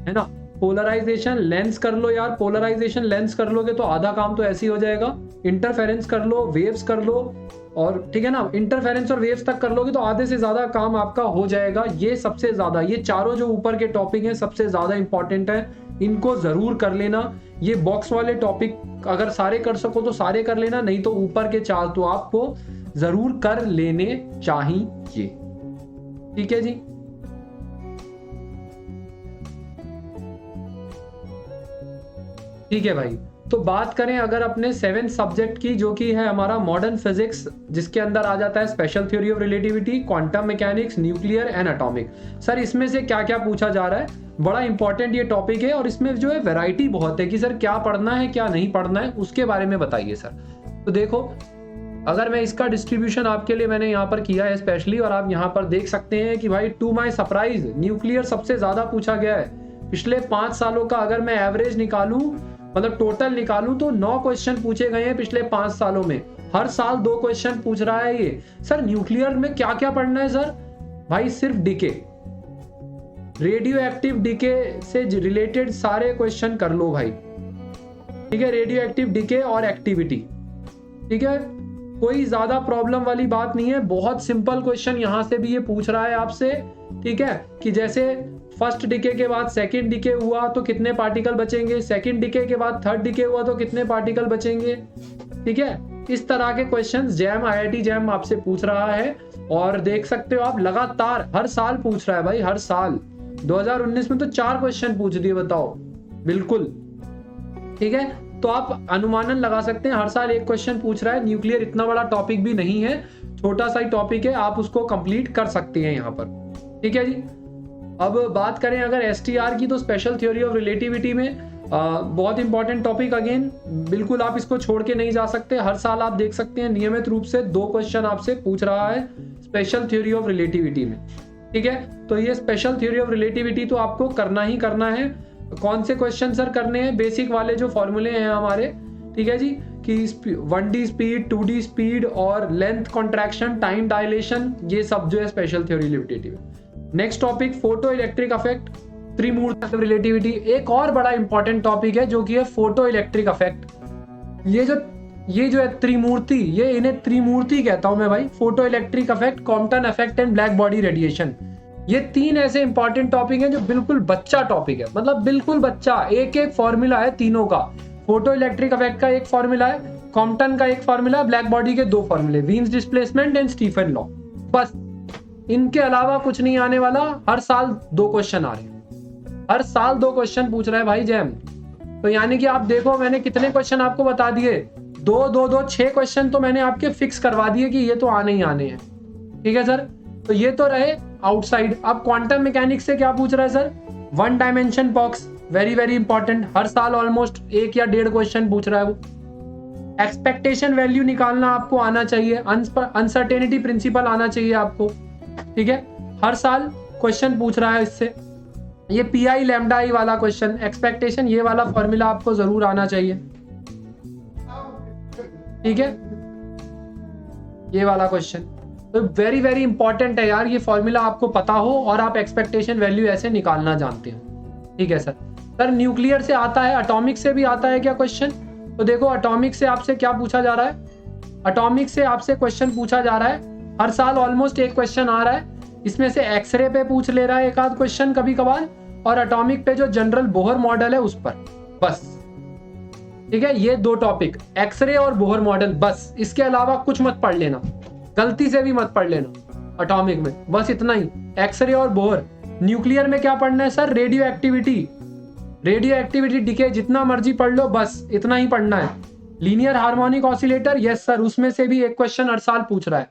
है ना। पोलराइजेशन, लेंस कर लो यार, पोलराइजेशन लेंस कर लोगे तो आधा काम तो ऐसे ही हो जाएगा। इंटरफेरेंस कर लो, वेव्स कर लो, और ठीक है ना, इंटरफेरेंस और वेव्स तक कर लोगे तो आधे से ज्यादा काम आपका हो जाएगा। ये सबसे ज्यादा, ये चारों जो ऊपर के टॉपिक हैं सबसे ज्यादा इंपॉर्टेंट है, इनको जरूर कर लेना। ये बॉक्स वाले टॉपिक अगर सारे कर सको तो सारे कर लेना, नहीं तो ऊपर के 4 तो आपको जरूर कर लेने चाहिए, ठीक है जी। ठीक है भाई, तो बात करें अगर अपने 7th सब्जेक्ट की, जो कि है हमारा मॉडर्न फिजिक्स, जिसके अंदर आ जाता है special theory of relativity, quantum mechanics, nuclear and atomic. Sir इसमें से क्या क्या पूछा जा रहा है, बड़ा इंपॉर्टेंट ये टॉपिक है, और इसमें जो है वैरायटी बहुत है कि सर क्या पढ़ना है क्या नहीं पढ़ना है, उसके बारे में बताइए सर। तो देखो अगर मैं इसका डिस्ट्रीब्यूशन आपके लिए मैंने यहाँ पर किया है स्पेशली, और आप यहाँ पर देख सकते हैं कि भाई टू माई सरप्राइज न्यूक्लियर सबसे ज्यादा पूछा गया है। पिछले 5 सालों का अगर मैं एवरेज निकालूं, मतलब टोटल निकालूं, तो 9 क्वेश्चन पूछे गए हैं पिछले 5 सालों में। हर साल 2 क्वेश्चन पूछ रहा है ये। सर न्यूक्लियर में क्या क्या पढ़ना है सर? भाई सिर्फ डीके, रेडियो एक्टिव डीके से रिलेटेड सारे क्वेश्चन कर लो भाई, ठीक है। रेडियो एक्टिव डीके और एक्टिविटी, ठीक है, कोई ज्यादा प्रॉब्लम वाली बात नहीं है, बहुत सिंपल क्वेश्चन यहाँ से भी ये पूछ रहा है आपसे। ठीक है, कि जैसे फर्स्ट डिके के बाद सेकंड डिके हुआ तो कितने पार्टिकल बचेंगे, सेकंड डिके के बाद थर्ड डिके हुआ तो कितने पार्टिकल बचेंगे। ठीक है, इस तरह के क्वेश्चंस जैम, IIT जैम आपसे पूछ रहा है। और देख सकते हो आप लगातार हर साल पूछ रहा है भाई, हर साल। 2019 में तो 4 क्वेश्चन पूछ दिए, बताओ। बिल्कुल ठीक है, तो आप अनुमानन लगा सकते हैं, हर साल एक क्वेश्चन पूछ रहा है। न्यूक्लियर इतना बड़ा टॉपिक भी नहीं है, छोटा सा ही टॉपिक है, आप उसको कंप्लीट कर सकते हैं यहाँ पर। ठीक है जी। अब बात करें अगर STR की, तो स्पेशल थ्योरी ऑफ रिलेटिविटी में बहुत इंपॉर्टेंट टॉपिक, अगेन बिल्कुल आप इसको छोड़ के नहीं जा सकते। हर साल आप देख सकते हैं नियमित रूप से 2 क्वेश्चन आपसे पूछ रहा है स्पेशल थ्योरी ऑफ रिलेटिविटी में। ठीक है, तो ये स्पेशल थ्योरी ऑफ रिलेटिविटी तो आपको करना ही करना है। कौन से क्वेश्चन सर करने हैं? बेसिक वाले जो फॉर्मूले हैं हमारे, ठीक है जी, कि 1D स्पीड, 2D स्पीड और लेंथ कॉन्ट्रैक्शन, टाइम डायलेशन, ये सब जो है स्पेशल थ्योरी रिलेटिविटी में। Next topic photo electric effect, त्रिमूर्ति रिलेटिविटी। एक और बड़ा इंपॉर्टेंट टॉपिक है जो कि है फोटो इलेक्ट्रिक इफेक्ट। ये जो है त्रिमूर्ति, ये इन्हें त्रिमूर्ति कहता हूं मैं भाई। Photo electric effect, Compton effect and black body radiation. ये 3 ऐसे इंपॉर्टेंट टॉपिक हैं जो बिल्कुल बच्चा टॉपिक है, मतलब बिल्कुल बच्चा। एक एक फॉर्मूला है तीनों का। फोटो इलेक्ट्रिक इफेक्ट का एक फॉर्मूला है, कॉम्पटन का एक फॉर्मूला, ब्लैक बॉडी के 2 फॉर्मूले, Wien's displacement and Stephen law. बस इनके अलावा कुछ नहीं आने वाला। हर साल 2 क्वेश्चन आ रहे हैं, हर साल 2 क्वेश्चन पूछ रहा है भाई जैम। तो यानी कि आप देखो, मैंने कितने क्वेश्चन आपको बता दिए, 6 क्वेश्चन तो मैंने आपके फिक्स करवा दिए कि ये तो आने ही आने हैं। ठीक है सर, तो ये तो रहे आउटसाइड। अब क्वांटम मैकेनिक्स से क्या पूछ रहा है sir? 1 dimension box, very very important, हर साल ऑलमोस्ट 1 या 1.5 क्वेश्चन पूछ रहा है वो। एक्सपेक्टेशन वैल्यू निकालना आपको आना चाहिए, अनसर्टेनिटी प्रिंसिपल आना चाहिए आपको। ठीक है, हर साल क्वेश्चन पूछ रहा है इससे। ये PI लैम्डा I वाला क्वेश्चन, एक्सपेक्टेशन, ये वाला फॉर्मूला आपको जरूर आना चाहिए। ठीक है, ये वाला क्वेश्चन तो वेरी वेरी इंपॉर्टेंट है यार, ये फॉर्मूला आपको पता हो और आप एक्सपेक्टेशन वैल्यू ऐसे निकालना जानते हो। ठीक है सर न्यूक्लियर से आता है, एटॉमिक से भी आता है क्या क्वेश्चन? तो देखो एटॉमिक से आपसे क्या पूछा जा रहा है, एटॉमिक से आपसे क्वेश्चन पूछा जा रहा है। हर साल ऑलमोस्ट 1 क्वेश्चन आ रहा है, इसमें से एक्सरे पे पूछ ले रहा है एक आध क्वेश्चन कभी कभार, और एटॉमिक पे जो जनरल बोहर मॉडल है उस पर, बस। ठीक है, ये 2 टॉपिक, एक्सरे और बोहर मॉडल, बस। इसके अलावा कुछ मत पढ़ लेना, गलती से भी मत पढ़ लेना एटॉमिक में, बस इतना ही, एक्सरे और बोहर। न्यूक्लियर में क्या पढ़ना है सर? रेडियो एक्टिविटी डिके, जितना मर्जी पढ़ लो, बस इतना ही पढ़ना है। Linear harmonic oscillator, yes sir, उसमें से भी 1 क्वेश्चन हर साल पूछ रहा है,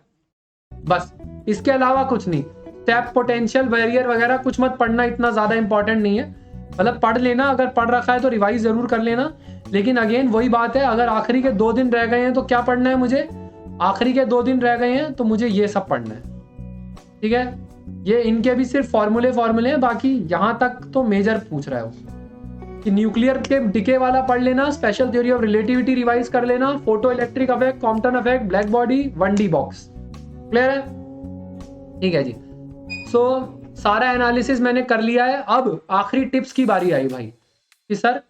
बस। इसके अलावा कुछ नहीं। टैप पोटेंशियल बैरियर वगैरह कुछ मत पढ़ना, इतना ज्यादा इंपॉर्टेंट नहीं है। मतलब पढ़ लेना, अगर पढ़ रखा है तो रिवाइज जरूर कर लेना। लेकिन अगेन वही बात है, अगर आखिरी के 2 दिन रह गए हैं तो क्या पढ़ना है मुझे? आखिरी के 2 दिन रह गए हैं तो मुझे ये सब पढ़ना है। ठीक है, ये इनके भी सिर्फ फॉर्मूले हैं, बाकी यहां तक तो मेजर पूछ रहा है वो कि न्यूक्लियर के डिके वाला पढ़ लेना, special theory of relativity revise कर लेना, photo electric effect, Compton effect, black body, 1D box. Clear है? ठीक है जी। सारा एनालिसिस मैंने कर लिया है। अब आखिरी टिप्स की बारी आई भाई कि सर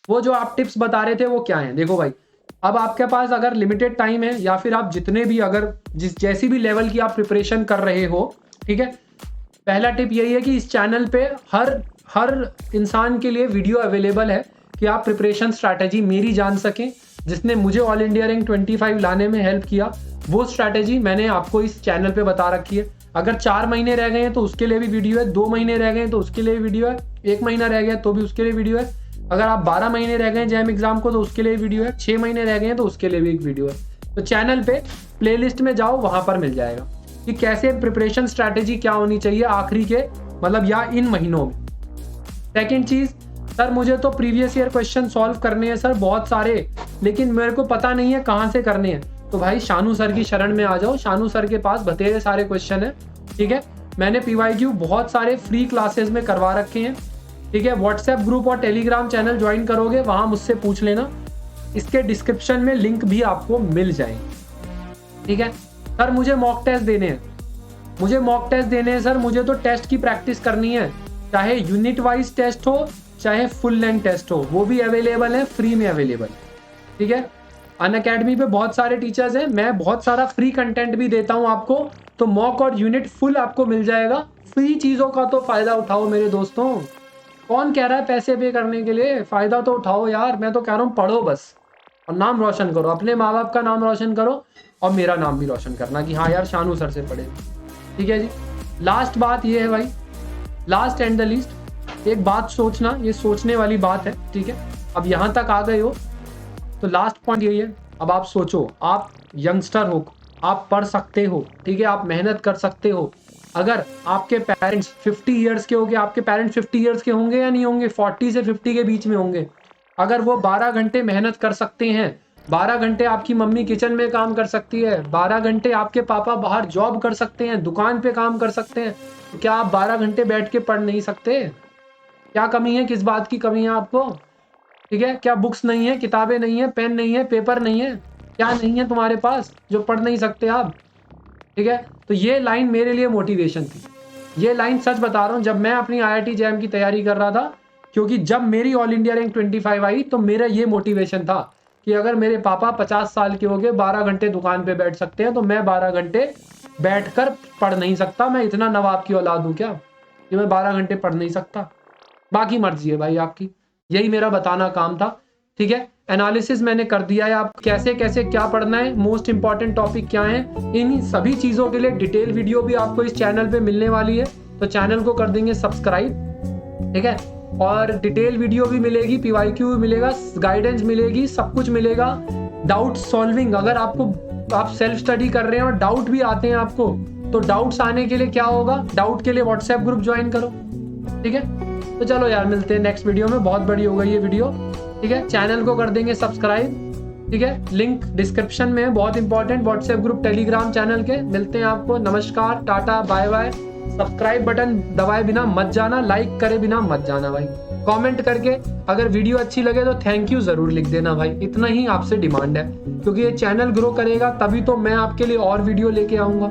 वो जो आप टिप्स बता रहे थे वो क्या हैं। देखो भाई, अब आपके पास अगर लिमिटेड टाइम है, या फिर आप जितने भी, अगर जैसी भी लेवल की आप प्रिपरेशन कर रहे हो, ठीक है, पहला टिप यही है कि इस चैनल पे हर इंसान के लिए वीडियो अवेलेबल है कि आप प्रिपरेशन स्ट्रैटेजी मेरी जान सकें, जिसने मुझे ऑल इंडिया रैंक 25 लाने में हेल्प किया। वो स्ट्रैटेजी मैंने आपको इस चैनल पे बता रखी है। अगर 4 महीने रह गए हैं तो उसके लिए भी वीडियो है, 2 महीने रह गए हैं तो उसके लिए वीडियो है, 1 महीना रह गया तो भी उसके लिए वीडियो है, अगर आप 12 महीने रह गए हैं जैम एग्जाम को तो उसके लिए वीडियो है, 6 महीने रह गए हैं तो उसके लिए भी एक वीडियो है। तो चैनल पे प्लेलिस्ट में जाओ, वहां पर मिल जाएगा कि कैसे प्रिपरेशन स्ट्रैटेजी क्या होनी चाहिए आखिरी के, मतलब या इन महीनों में। सेकेंड चीज, सर मुझे तो प्रीवियस ईयर क्वेश्चन सॉल्व करने हैं सर बहुत सारे, लेकिन मेरे को पता नहीं है कहाँ से करने हैं। तो भाई शानू सर की शरण में आ जाओ, शानू सर के पास बतेरे सारे क्वेश्चन है। ठीक है, मैंने PYQ बहुत सारे फ्री क्लासेस में करवा रखे हैं। ठीक है, व्हाट्सएप ग्रुप और टेलीग्राम चैनल ज्वाइन करोगे, वहां मुझसे पूछ लेना, इसके डिस्क्रिप्शन में लिंक भी आपको मिल जाएंगे। ठीक है सर, मुझे मॉक टेस्ट देने हैं, सर मुझे तो टेस्ट की प्रैक्टिस करनी है, चाहे यूनिट वाइज टेस्ट हो चाहे फुल लेंथ टेस्ट हो, वो भी अवेलेबल है, फ्री में अवेलेबल। ठीक है, अनअकैडमी पे बहुत सारे टीचर्स हैं, मैं बहुत सारा फ्री कंटेंट भी देता हूँ आपको, तो मॉक और यूनिट फुल आपको मिल जाएगा। फ्री चीज़ों का तो फ़ायदा उठाओ मेरे दोस्तों। कौन कह रहा है पैसे पे करने के लिए? फ़ायदा तो उठाओ यार। मैं तो कह रहा हूँ पढ़ो बस और नाम रोशन करो, अपने माँ बाप का नाम रोशन करो और मेरा नाम भी रोशन करना कि हाँ यार शानू सर से पढ़े। ठीक है जी। लास्ट बात ये है भाई, लास्ट एंड द लीस्ट, एक बात सोचना, ये सोचने वाली बात है। ठीक है, अब यहाँ तक आ गए हो तो लास्ट पॉइंट यही है, अब आप सोचो, आप यंगस्टर हो, आप पढ़ सकते हो, ठीक है, आप मेहनत कर सकते हो। अगर आपके पेरेंट्स 50 ईयर्स के होंगे, आपके पेरेंट्स 50 ईयर्स के होंगे या नहीं होंगे, 40 से 50 के बीच में होंगे, अगर वो 12 घंटे मेहनत कर सकते हैं, 12 घंटे आपकी मम्मी किचन में काम कर सकती है, 12 घंटे आपके पापा बाहर जॉब कर सकते हैं, दुकान पे काम कर सकते हैं, तो क्या आप 12 घंटे बैठ के पढ़ नहीं सकते? क्या कमी है? किस बात की कमी है आपको? ठीक है, क्या बुक्स नहीं है, किताबें नहीं है, पेन नहीं है, पेपर नहीं है, क्या नहीं है तुम्हारे पास जो पढ़ नहीं सकते आप? ठीक है, तो ये लाइन मेरे लिए मोटिवेशन थी। ये लाइन सच बता रहा हूँ, जब मैं अपनी IIT जैम की तैयारी कर रहा था, क्योंकि जब मेरी ऑल इंडिया रैंक 25 आई तो मेरा ये मोटिवेशन था कि अगर मेरे पापा 50 साल के हो गए, 12 घंटे दुकान पे बैठ सकते हैं, तो मैं 12 घंटे बैठकर पढ़ नहीं सकता? मैं इतना नवाब की औलाद हूँ क्या कि मैं 12 घंटे पढ़ नहीं सकता? बाकी मर्जी है भाई आपकी, यही मेरा बताना काम था। ठीक है, एनालिसिस मैंने कर दिया है, आप कैसे कैसे क्या पढ़ना है, मोस्ट इंपॉर्टेंट टॉपिक क्या है, इन सभी चीज़ों के लिए डिटेल वीडियो भी आपको इस चैनल पे मिलने वाली है, तो चैनल को कर देंगे सब्सक्राइब। ठीक है, और डिटेल वीडियो भी मिलेगी, PYQ भी मिलेगा, गाइडेंस मिलेगी, सब कुछ मिलेगा। डाउट सॉल्विंग, अगर आप सेल्फ स्टडी कर रहे हैं और डाउट भी आते हैं आपको, तो डाउट्स आने के लिए क्या होगा, डाउट के लिए व्हाट्सएप ग्रुप ज्वाइन करो। ठीक है, तो चलो यार मिलते हैं नेक्स्ट वीडियो में, बहुत बड़ी हो गई ये वीडियो। ठीक है, चैनल को कर देंगे सब्सक्राइब। ठीक है, लिंक डिस्क्रिप्शन में है, बहुत important, WhatsApp group, Telegram channel के। मिलते हैं आपको, नमस्कार, tata, bye bye. Subscribe button दबाए बिना मत जाना, लाइक करे बिना मत जाना भाई। कमेंट करके अगर वीडियो अच्छी लगे तो थैंक यू जरूर लिख देना भाई, इतना ही आपसे डिमांड है, क्योंकि ये चैनल ग्रो करेगा तभी तो मैं आपके लिए और वीडियो लेके आऊंगा।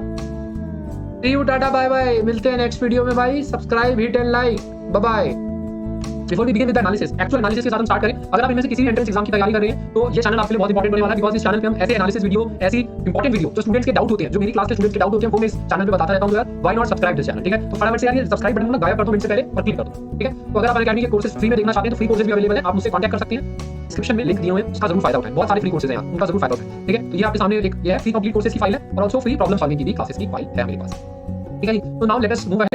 See you, tata, bye bye. मिलते हैं नेक्स्ट वीडियो में भाई। Subscribe, hit and like, bye bye. Before we begin with the analysis, actual analysis के साथ हम स्टार्ट करें। अगर आप इनमें से किसी भी एंट्रेंस एग्जाम की तैयारी कर रहे हैं तो ये चैनल आपके लिए बहुत इंपॉर्टेंट होने वाला है, बिकॉज़ इस चैनल पे हम ऐसे एनालिसिस वीडियो, ऐसी इंपॉर्टेंट वीडियो जो स्टूडेंट्स के डाउट होते हैं, जो मेरी क्लास के स्टूडेंट्स के डाउट होते हैं, वो मैं इस चैनल पे बताता रहता हूं। यार why not subscribe this channel? ठीक है, तो फटाफट से यार ये सब्सक्राइब बटन गायब कर दो मिनट से पहले और क्लिक कर दो। ठीक है, तो अगर आप अनअकैडमी के कोर्सेज फ्री में देखना चाहते हैं तो फ्री कोर्सेज भी अवेलेबल है, आप मुझसे कांटेक्ट कर सकते हैं, डिस्क्रिप्शन में लिंक दिए हुए हैं, उसका जरूर फायदा उठाएं। बहुत सारे फ्री कोर्सेज हैं यार, उनका जरूर फायदा उठाएं। ठीक है, तो ये आपके सामने एक ये है फ्री कंप्लीट कोर्सेज की फाइल है और आल्सो फ्री प्रॉब्लम सॉल्विंग की भी क्लासेस की फाइल है मेरे पास। ठीक है जी, तो नाउ लेट अस मूव